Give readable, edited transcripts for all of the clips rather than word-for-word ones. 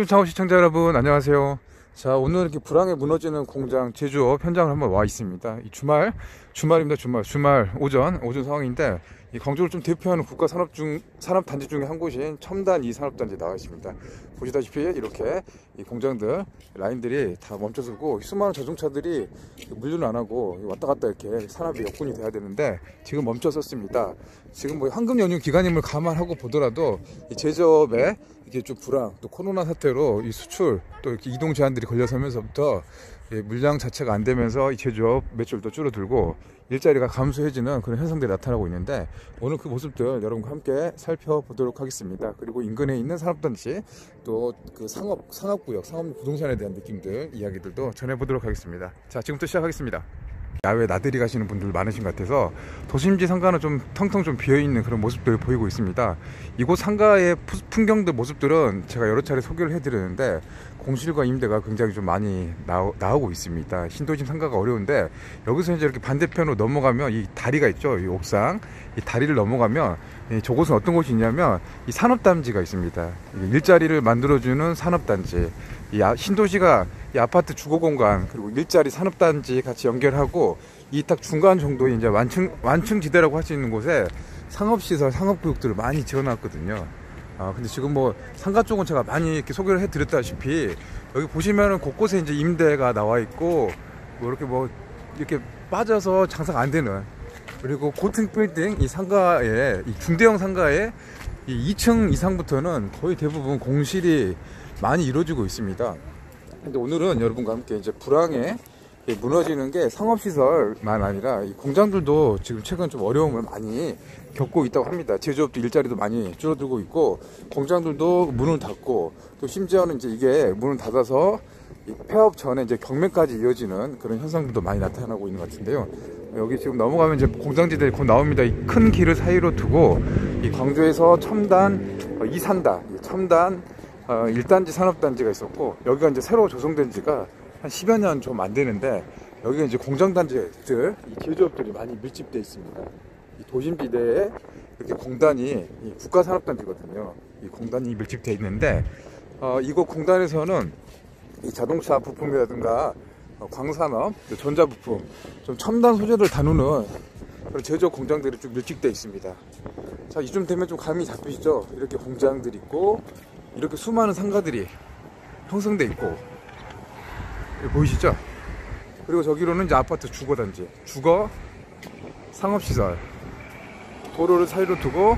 창업 시청자 여러분 안녕하세요. 자, 오늘 이렇게 불황에 무너지는 공장 제조업 현장을 한번 와 있습니다. 이 주말입니다. 주말 오전 상황인데, 이 광주를 좀 대표하는 국가 산업단지 중에 한 곳인 첨단 이 산업단지에 나와 있습니다. 보시다시피 이렇게 이 공장들 라인들이 다 멈춰서고, 수많은 자동차들이 물류는 안 하고 왔다 갔다 이렇게 산업이 여건이 돼야 되는데 지금 멈춰섰습니다. 지금 뭐 황금 연휴 기간임을 감안하고 보더라도 이 제조업에 이게 좀 불황, 또 코로나 사태로 이 수출, 또 이렇게 이동 제한들이 걸려서면서부터 물량 자체가 안 되면서 이 제조업 매출도 줄어들고 일자리가 감소해지는 그런 현상들이 나타나고 있는데, 오늘 그 모습들 여러분과 함께 살펴보도록 하겠습니다. 그리고 인근에 있는 산업단지, 또 그 상업구역, 상업 부동산에 대한 느낌들, 이야기들도 전해보도록 하겠습니다. 자, 지금부터 시작하겠습니다. 야외 나들이 가시는 분들 많으신 것 같아서 도심지 상가는 좀 텅텅 좀 비어있는 그런 모습들을 보이고 있습니다. 이곳 상가의 풍경들 모습들은 제가 여러 차례 소개를 해드렸는데 공실과 임대가 굉장히 좀 많이 나오고 있습니다. 신도심 상가가 어려운데, 여기서 이제 이렇게 반대편으로 넘어가면 이 다리가 있죠. 이 옥상, 이 다리를 넘어가면 저곳은 어떤 곳이 있냐면 이 산업단지가 있습니다. 일자리를 만들어주는 산업단지. 신도시가 이 아파트 주거공간 그리고 일자리 산업단지 같이 연결하고 이 딱 중간 정도의 이제 완충지대라고 할 수 있는 곳에 상업시설, 상업구역들을 많이 지어놨거든요. 근데 지금 뭐 상가 쪽은 제가 많이 이렇게 소개를 해드렸다시피 여기 보시면은 곳곳에 이제 임대가 나와 있고, 뭐 이렇게 빠져서 장사가 안 되는, 그리고 고층 빌딩 이 상가에, 이 중대형 상가에 이 2층 이상부터는 거의 대부분 공실이 많이 이루어지고 있습니다. 근데 오늘은 여러분과 함께 이제 불황에 무너지는 게 상업시설만 아니라 이 공장들도 지금 최근 좀 어려움을 많이 겪고 있다고 합니다. 제조업도 일자리도 많이 줄어들고 있고, 공장들도 문을 닫고, 또 심지어는 이제 이게 문을 닫아서 이 폐업 전에 이제 경매까지 이어지는 그런 현상들도 많이 나타나고 있는 것 같은데요. 여기 지금 넘어가면 이제 공장지들이 곧 나옵니다. 이 큰 길을 사이로 두고 이 광주에서 첨단 첨단 1단지 산업단지가 있었고, 여기가 이제 새로 조성된 지가 한 10여 년 좀 안 되는데, 여기가 이제 공장단지들, 이 제조업들이 많이 밀집되어 있습니다. 이 도심지대에 이렇게 공단이 이 국가산업단지거든요. 이 공단이 밀집되어 있는데, 이곳 공단에서는 이 자동차 부품이라든가 광산업, 전자부품, 좀 첨단 소재를 다루는 그런 제조업 공장들이 쭉 밀집되어 있습니다. 자, 이쯤 되면 좀 감이 잡히시죠? 이렇게 공장들이 있고, 이렇게 수많은 상가들이 형성돼 있고, 보이시죠? 그리고 저기로는 이제 아파트 주거단지, 주거, 상업시설, 도로를 사이로 두고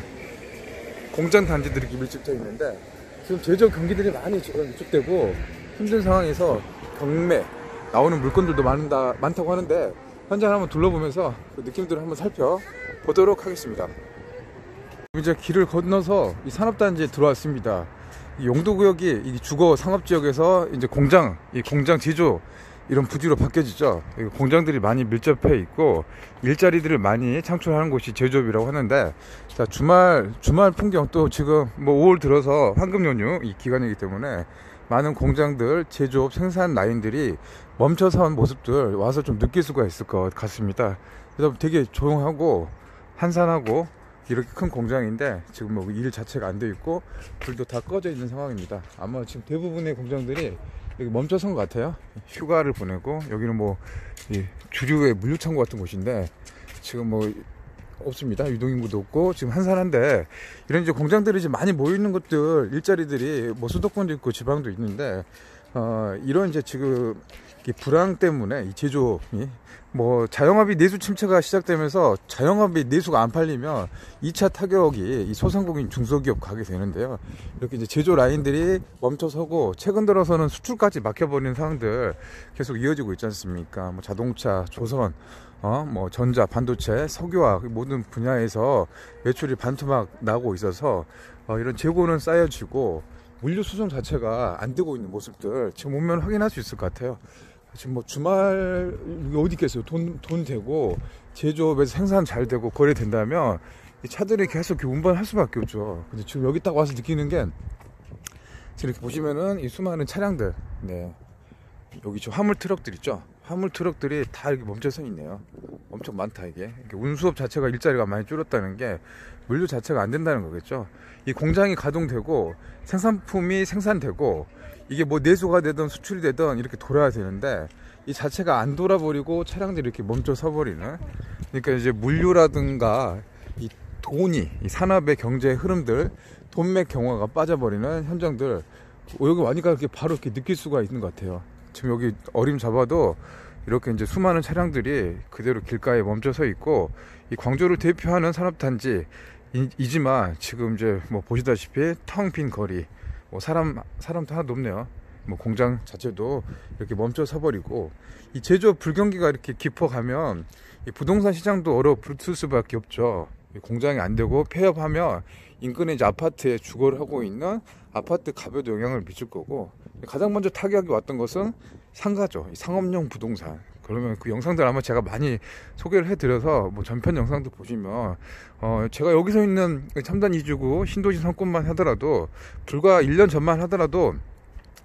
공장 단지들이 이렇게 밀집되어 있는데, 지금 제조업 경기들이 많이 지금 위축되고 힘든 상황에서 경매 나오는 물건들도 많다고 하는데, 현장을 한번 둘러보면서 그 느낌들을 한번 살펴보도록 하겠습니다. 이제 길을 건너서 이 산업단지에 들어왔습니다. 이 용도구역이 이 주거 상업지역에서 이제 공장 제조 이런 부지로 바뀌어지죠. 공장들이 많이 밀접해 있고 일자리들을 많이 창출하는 곳이 제조업이라고 하는데, 자, 주말 풍경, 또 지금 뭐 5월 들어서 황금 연휴 이 기간이기 때문에 많은 공장들, 제조업 생산 라인들이 멈춰서 한 모습들 와서 좀 느낄 수가 있을 것 같습니다. 그래서 되게 조용하고 한산하고 이렇게 큰 공장인데, 지금 뭐 일 자체가 안 돼 있고 불도 다 꺼져 있는 상황입니다. 아마 지금 대부분의 공장들이 여기 멈춰선 것 같아요. 휴가를 보내고, 여기는 뭐 주류의 물류창고 같은 곳인데 지금 뭐 없습니다. 유동인구도 없고 지금 한산한데, 이런 이제 공장들이 이제 많이 모여 있는 것들, 일자리들이 뭐 수도권도 있고 지방도 있는데, 이런 이제 지금 이 불황 때문에 이 제조업이 뭐 자영업이 내수 침체가 시작되면서 자영업이 내수가 안 팔리면 2차 타격이 이 소상공인 중소기업 가게 되는데요. 이렇게 이제 제조 라인들이 멈춰서고, 최근 들어서는 수출까지 막혀버리는 상황들 계속 이어지고 있지 않습니까? 뭐 자동차, 조선, 뭐 전자, 반도체, 석유화 모든 분야에서 매출이 반토막 나고 있어서 이런 재고는 쌓여지고 물류 수송 자체가 안 되고 있는 모습들 지금 오면 확인할 수 있을 것 같아요. 지금 뭐 주말 어디 있겠어요. 돈 되고 제조업에서 생산 잘 되고 거래된다면 이 차들이 계속 이렇게 운반할 수밖에 없죠. 근데 지금 여기 딱 와서 느끼는 게, 지금 이렇게 보시면은 이 수많은 차량들, 여기 저 화물 트럭들 있죠. 화물 트럭들이 다 이렇게 멈춰 서 있네요. 엄청 많다. 이게 운수업 자체가 일자리가 많이 줄었다는 게 물류 자체가 안 된다는 거겠죠. 이 공장이 가동되고 생산품이 생산되고 이게 뭐 내수가 되든 수출이 되든 이렇게 돌아야 되는데 이 자체가 안 돌아버리고 차량들이 이렇게 멈춰 서버리는, 그러니까 이제 물류라든가 이 돈이, 이 산업의 경제 흐름들, 돈맥 경화가 빠져버리는 현장들 여기 와니까 이렇게 바로 이렇게 느낄 수가 있는 것 같아요. 지금 여기 어림 잡아도 이렇게 이제 수많은 차량들이 그대로 길가에 멈춰 서 있고, 이 광주를 대표하는 산업단지이지만 지금 이제 뭐 보시다시피 텅 빈 거리, 뭐 사람도 하나도 없네요. 뭐 공장 자체도 이렇게 멈춰 서버리고, 이 제조업 불경기가 이렇게 깊어가면 이 부동산 시장도 얼어붙을 수밖에 없죠. 공장이 안 되고 폐업하면 인근의 이제 아파트에 주거를 하고 있는 아파트 값에도 영향을 미칠 거고, 가장 먼저 타격이 왔던 것은 상가죠. 상업용 부동산. 그러면 그 영상들 아마 제가 많이 소개를 해드려서 뭐 전편 영상도 보시면 제가 여기서 있는 첨단 이주구 신도시 상권만 하더라도 불과 1년 전만 하더라도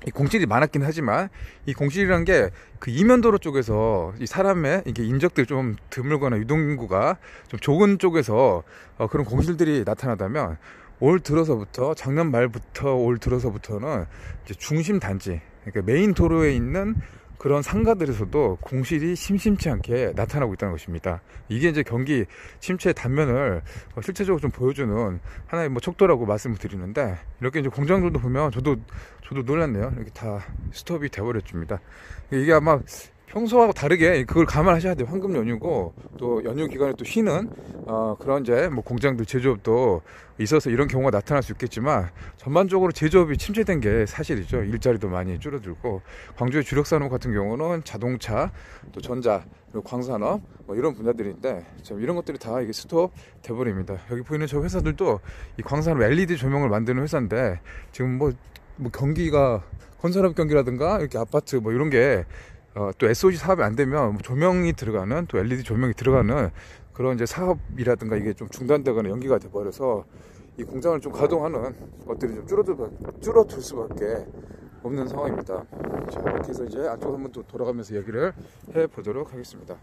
이 공실이 많았긴 하지만, 이 공실이라는 게 그 이면도로 쪽에서 이 사람의 이게 인적들이 좀 드물거나 유동인구가 좀 적은 쪽에서 그런 공실들이 나타나다면, 올 들어서부터, 작년 말부터 올 들어서부터는 이제 중심 단지, 그러니까 메인 도로에 있는 그런 상가들에서도 공실이 심심치 않게 나타나고 있다는 것입니다. 이게 이제 경기 침체의 단면을 실체적으로 좀 보여주는 하나의 뭐 척도라고 말씀을 드리는데, 이렇게 이제 공장들도 보면 저도 놀랐네요. 이렇게 다 스톱이 돼버렸습니다. 이게 아마 평소하고 다르게 그걸 감안하셔야 돼요. 황금 연휴고 또 연휴 기간에 또 쉬는 그런 이제 뭐 공장들, 제조업도 있어서 이런 경우가 나타날 수 있겠지만, 전반적으로 제조업이 침체된 게 사실이죠. 일자리도 많이 줄어들고, 광주의 주력 산업 같은 경우는 자동차, 또 전자, 그리고 광산업 뭐 이런 분야들인데, 이런 것들이 다 이게 스톱 돼버립니다. 여기 보이는 저 회사들도 이 광산업 LED 조명을 만드는 회사인데, 지금 뭐 경기가 건설업 경기라든가 이렇게 아파트 뭐 이런 게 또 SOC 사업이 안 되면 조명이 들어가는, 또 LED 조명이 들어가는 그런 이제 사업이라든가 이게 좀 중단되거나 연기가 돼버려서 이 공장을 좀 가동하는 것들이 좀 줄어들 수밖에 없는 상황입니다. 자, 이렇게 해서 이제 안쪽 한번 또 돌아가면서 얘기를 해보도록 하겠습니다.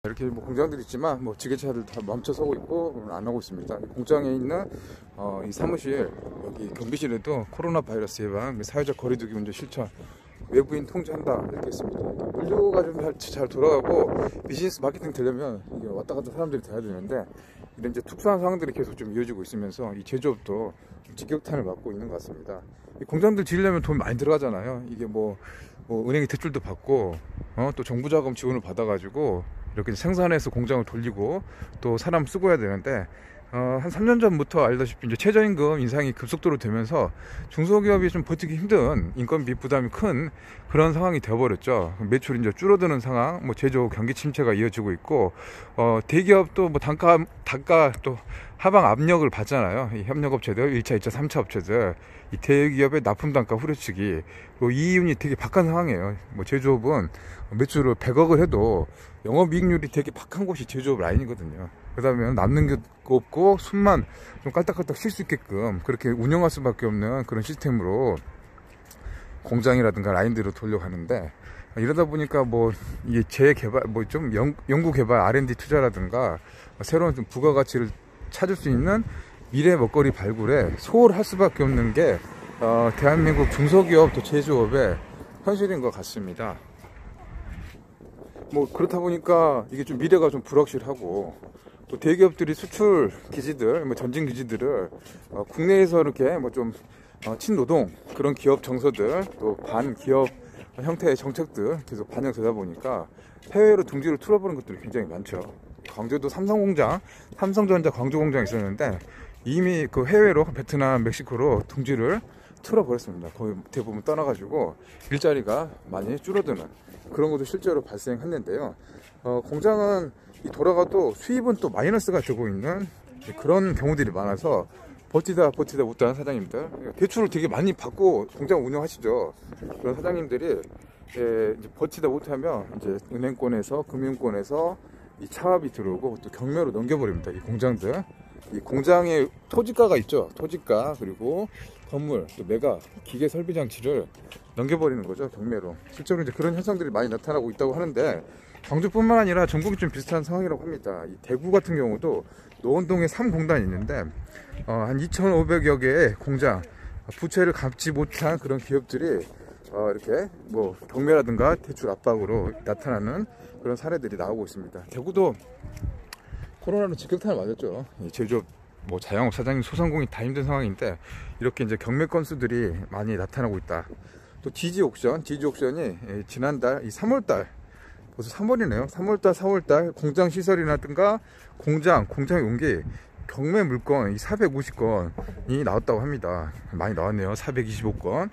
이렇게 뭐 공장들이 있지만 뭐 지게차들 다 멈춰서고 있고 안 하고 있습니다. 공장에 있는 이 사무실, 여기 경비실에도 코로나 바이러스 예방, 사회적 거리두기 문제 실천, 외부인 통제한다 이렇게 했습니다. 물류가 좀 잘 돌아가고 비즈니스 마케팅 되려면 이게 왔다 갔다 사람들이 돼야 되는데, 이런 이제 특수한 상황들이 계속 좀 이어지고 있으면서 이 제조업도 좀 직격탄을 맞고 있는 것 같습니다. 이 공장들 지으려면 돈 많이 들어가잖아요. 이게 뭐 은행에 대출도 받고 또 정부 자금 지원을 받아가지고 이렇게 생산해서 공장을 돌리고 또 사람 쓰고 해야 되는데, 한 3년 전부터 알다시피 이제 최저임금 인상이 급속도로 되면서 중소기업이 좀 버티기 힘든, 인건비 부담이 큰 그런 상황이 되어버렸죠. 매출이 이제 줄어드는 상황, 뭐 제조 경기 침체가 이어지고 있고, 대기업도 뭐 단가 또 하방 압력을 받잖아요. 이 협력업체들, 1차, 2차, 3차 업체들, 이 대기업의 납품 단가 후려치기, 또 이윤이 되게 박한 상황이에요. 뭐 제조업은 매출을 100억을 해도 영업이익률이 되게 박한 곳이 제조업 라인이거든요. 그러다 남는 게 없고 숨만 좀 깔딱깔딱 쉴 수 있게끔 그렇게 운영할 수밖에 없는 그런 시스템으로 공장이라든가 라인들을 돌려가는데, 이러다 보니까 뭐 이게 재개발, 뭐 좀 연구개발 R&D 투자라든가 새로운 좀 부가가치를 찾을 수 있는 미래 먹거리 발굴에 소홀할 수밖에 없는 게 대한민국 중소기업 또 제조업의 현실인 것 같습니다. 뭐 그렇다 보니까 이게 좀 미래가 좀 불확실하고, 또 대기업들이 수출 기지들, 뭐 전진 기지들을 국내에서 이렇게 뭐 좀 친노동 그런 기업 정서들, 또 반기업 형태의 정책들 계속 반영되다 보니까 해외로 둥지를 틀어버리는 것들이 굉장히 많죠. 광주도 삼성공장, 삼성전자 광주공장이 있었는데 이미 그 해외로 베트남, 멕시코로 둥지를 틀어버렸습니다. 거의 대부분 떠나가지고 일자리가 많이 줄어드는 그런 것도 실제로 발생했는데요. 공장은 돌아가도 수입은 또 마이너스가 되고 있는 그런 경우들이 많아서 버티다 못하는 사장님들, 대출을 되게 많이 받고 공장 운영하시죠. 그런 사장님들이 이제 버티다 못하면 이제 은행권에서, 금융권에서 이 차압이 들어오고 또 경매로 넘겨버립니다. 이 공장들. 이 공장의 토지가가 있죠. 토지가 그리고 건물 또 매각 기계 설비 장치를 넘겨버리는 거죠. 경매로. 실제로 이제 그런 현상들이 많이 나타나고 있다고 하는데 광주뿐만 아니라 전국이 좀 비슷한 상황이라고 합니다. 이 대구 같은 경우도 노원동에 3공단이 있는데 한 2,500여 개의 공장 부채를 갚지 못한 그런 기업들이 이렇게 뭐 경매라든가 대출 압박으로 나타나는 그런 사례들이 나오고 있습니다. 대구도 코로나로 직격탄을 맞았죠. 제조업 뭐 자영업 사장님 소상공인 다 힘든 상황인데 이렇게 이제 경매 건수들이 많이 나타나고 있다. 또 지지옥션이 지난달 이 3월달 벌써 3월이네요. 3월달 4월달 공장 시설이라든가 공장에 온 게 경매 물건 450건이 나왔다고 합니다. 많이 나왔네요. 425건.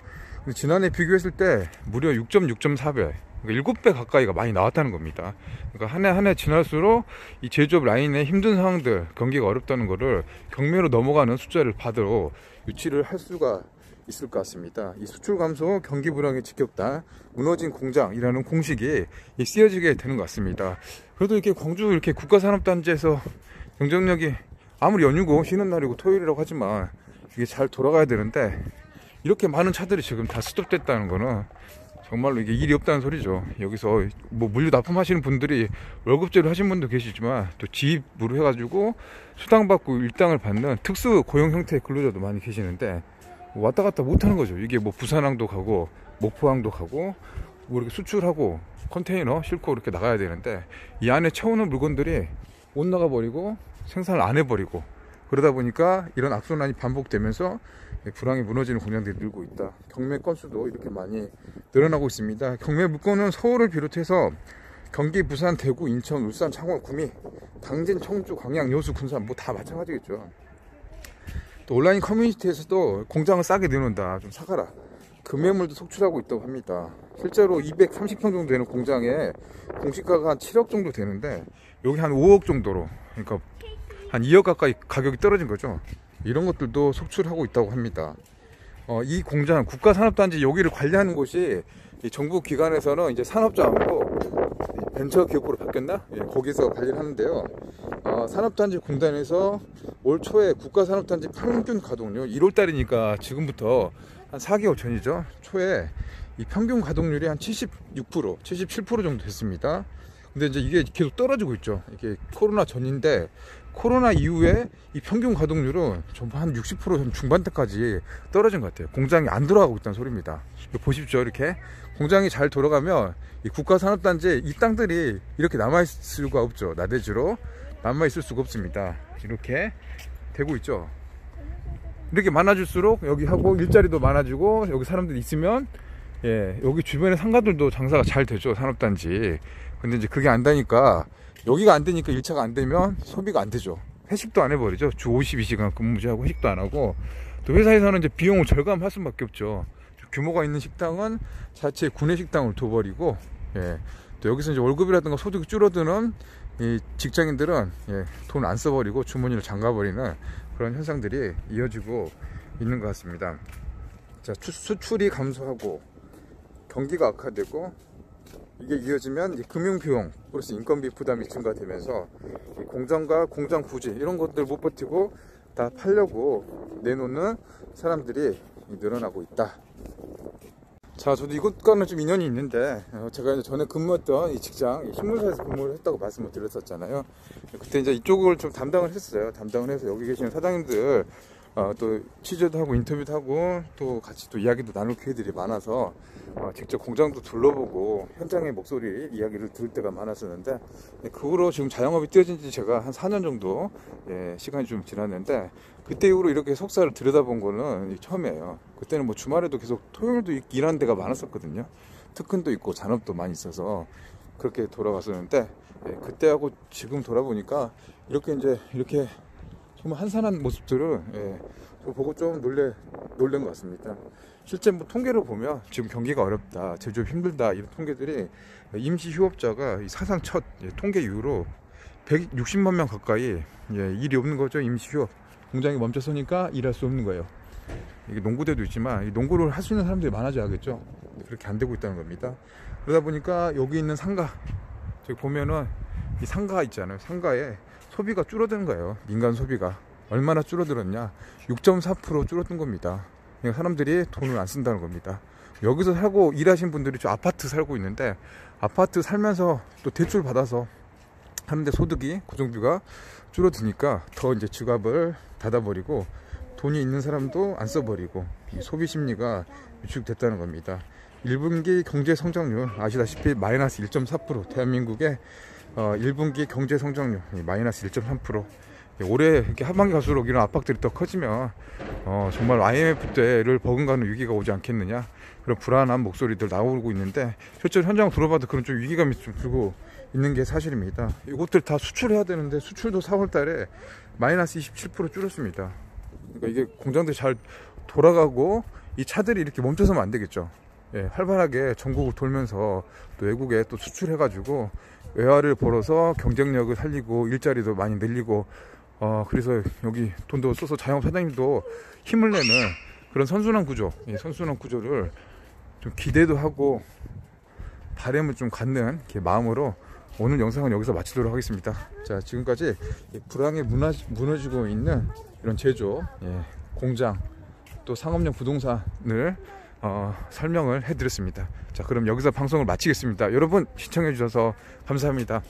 지난해 비교했을 때 무려 6.4배, 그러니까 7배 가까이가 많이 나왔다는 겁니다. 그러니까 한 해 지날수록 이 제조업 라인의 힘든 상황들, 경기가 어렵다는 거를 경매로 넘어가는 숫자를 받으러 유치를 할 수가 있을 것 같습니다. 이 수출 감소, 경기 불황의 직격탄, 무너진 공장이라는 공식이 쓰여지게 되는 것 같습니다. 그래도 이렇게 광주 이렇게 국가산업단지에서 경쟁력이 아무리 연휴고 쉬는 날이고 토요일이라고 하지만 이게 잘 돌아가야 되는데 이렇게 많은 차들이 지금 다 스톱됐다는 거는 정말로 이게 일이 없다는 소리죠. 여기서 뭐 물류 납품하시는 분들이 월급제로 하신 분도 계시지만 또 지입으로 해가지고 수당받고 일당을 받는 특수 고용 형태의 근로자도 많이 계시는데 왔다 갔다 못하는 거죠. 이게 뭐 부산항도 가고 목포항도 가고 뭐 이렇게 수출하고 컨테이너 싣고 이렇게 나가야 되는데 이 안에 채우는 물건들이 못 나가버리고 생산을 안 해버리고 그러다 보니까 이런 악순환이 반복되면서 불황이 무너지는 공장들이 늘고 있다. 경매 건수도 이렇게 많이 늘어나고 있습니다. 경매 물건은 서울을 비롯해서 경기, 부산, 대구, 인천, 울산, 창원, 구미, 당진, 청주, 광양, 여수, 군산 뭐 다 마찬가지겠죠. 또 온라인 커뮤니티에서도 공장을 싸게 내놓는다, 좀 사가라, 금매물도 속출하고 있다고 합니다. 실제로 230평 정도 되는 공장에 공시가가 한 7억 정도 되는데 여기 한 5억 정도로, 그러니까 한 2억 가까이 가격이 떨어진 거죠. 이런 것들도 속출하고 있다고 합니다. 이 공장 국가산업단지 여기를 관리하는 곳이 정부 기관에서는 이제 산업자하고 벤처기업으로 바뀌었나? 예, 거기서 관리를 하는데요. 산업단지 공단에서 올 초에 국가산업단지 평균 가동률 1월달이니까 지금부터 한 4개월 전이죠. 초에 이 평균 가동률이 한 76%, 77% 정도 됐습니다. 근데 이제 이게 계속 떨어지고 있죠. 이게 코로나 전인데 코로나 이후에 이 평균 가동률은 전부 한 60% 중반대까지 떨어진 것 같아요. 공장이 안 돌아가고 있다는 소리입니다. 보십시오. 이렇게 공장이 잘 돌아가면 이 국가산업단지 이 땅들이 이렇게 남아있을 수가 없죠. 나대지로 남아있을 수가 없습니다. 이렇게 되고 있죠. 이렇게 많아질수록 여기 하고 일자리도 많아지고 여기 사람들이 있으면 여기 주변의 상가들도 장사가 잘 되죠. 산업단지. 근데 이제 그게 안 되니까, 여기가 안 되니까 1차가 안 되면 소비가 안 되죠. 회식도 안 해버리죠. 주 52시간 근무제하고 회식도 안 하고, 또 회사에서는 이제 비용을 절감할 수밖에 없죠. 규모가 있는 식당은 자체 구내 식당을 둬버리고, 또 여기서 이제 월급이라든가 소득이 줄어드는 이 직장인들은 돈 안 써버리고 주머니를 잠가버리는 그런 현상들이 이어지고 있는 것 같습니다. 자, 수출이 감소하고 경기가 악화되고 이게 이어지면 금융비용 플러스 인건비 부담이 증가되면서 공장과 공장 부지 이런 것들 못 버티고 다 팔려고 내놓는 사람들이 늘어나고 있다. 자, 저도 이것과는 좀 인연이 있는데 제가 이제 전에 근무했던 이 직장 신문사에서 근무를 했다고 말씀을 드렸었잖아요. 그때 이제 이쪽을 좀 담당을 했어요. 담당을 해서 여기 계시는 사장님들 또 취재도 하고 인터뷰도 하고 또 같이 또 이야기도 나눌 기회들이 많아서 직접 공장도 둘러보고 현장의 목소리 이야기를 들을 때가 많았었는데, 그 후로 지금 자영업이 뛰어진 지 제가 한 4년 정도 시간이 좀 지났는데 그때 이후로 이렇게 석사를 들여다본 거는 처음이에요. 그때는 뭐 주말에도 계속 토요일도 일하는 데가 많았었거든요. 특근도 있고 잔업도 많이 있어서 그렇게 돌아갔었는데 그때하고 지금 돌아보니까 이렇게 정말 한산한 모습들을 보고 좀 놀란 것 같습니다. 실제 뭐 통계를 보면 지금 경기가 어렵다, 제조업 힘들다 이런 통계들이 임시 휴업자가 사상 첫 통계 이후로 160만 명 가까이 일이 없는 거죠. 임시 휴업. 공장이 멈춰서니까 일할 수 없는 거예요. 이게 농구대도 있지만 농구를 할 수 있는 사람들이 많아져야겠죠. 그렇게 안 되고 있다는 겁니다. 그러다 보니까 여기 있는 상가, 저기 보면은 이 상가 있잖아요. 상가에 소비가 줄어드는 거예요. 민간 소비가. 얼마나 줄어들었냐? 6.4% 줄어든 겁니다. 그러니까 사람들이 돈을 안 쓴다는 겁니다. 여기서 살고 일하신 분들이 저 아파트 살고 있는데, 아파트 살면서 또 대출 받아서 하는데 소득이, 고정비가 줄어드니까 더 이제 지갑을 닫아버리고 돈이 있는 사람도 안 써버리고 이 소비 심리가 위축됐다는 겁니다. 1분기 경제 성장률 아시다시피 마이너스 1.4%, 대한민국의 1분기 경제 성장률 마이너스 1.3%. 올해 이렇게 하반기 갈수록 이런 압박들이 더 커지면 정말 IMF 때를 버금가는 위기가 오지 않겠느냐, 그런 불안한 목소리들 나오고 있는데, 실제로 현장 들어봐도 그런 좀 위기감이 좀 들고 있는 게 사실입니다. 이것들 다 수출해야 되는데 수출도 4월 달에 마이너스 27% 줄었습니다. 그러니까 이게 공장들이 잘 돌아가고 이 차들이 이렇게 멈춰서면 안 되겠죠. 예, 활발하게 전국을 돌면서 또 외국에 또 수출해가지고 외화를 벌어서 경쟁력을 살리고 일자리도 많이 늘리고, 그래서 여기 돈도 써서 자영업 사장님도 힘을 내는 그런 선순환 구조, 이 선순환 구조를 좀 기대도 하고 바람을 좀 갖는 마음으로 오늘 영상은 여기서 마치도록 하겠습니다. 자, 지금까지 불황에 무너지고 있는 이런 제조, 공장, 또 상업용 부동산을 설명을 해드렸습니다. 자, 그럼 여기서 방송을 마치겠습니다. 여러분 시청해 주셔서 감사합니다.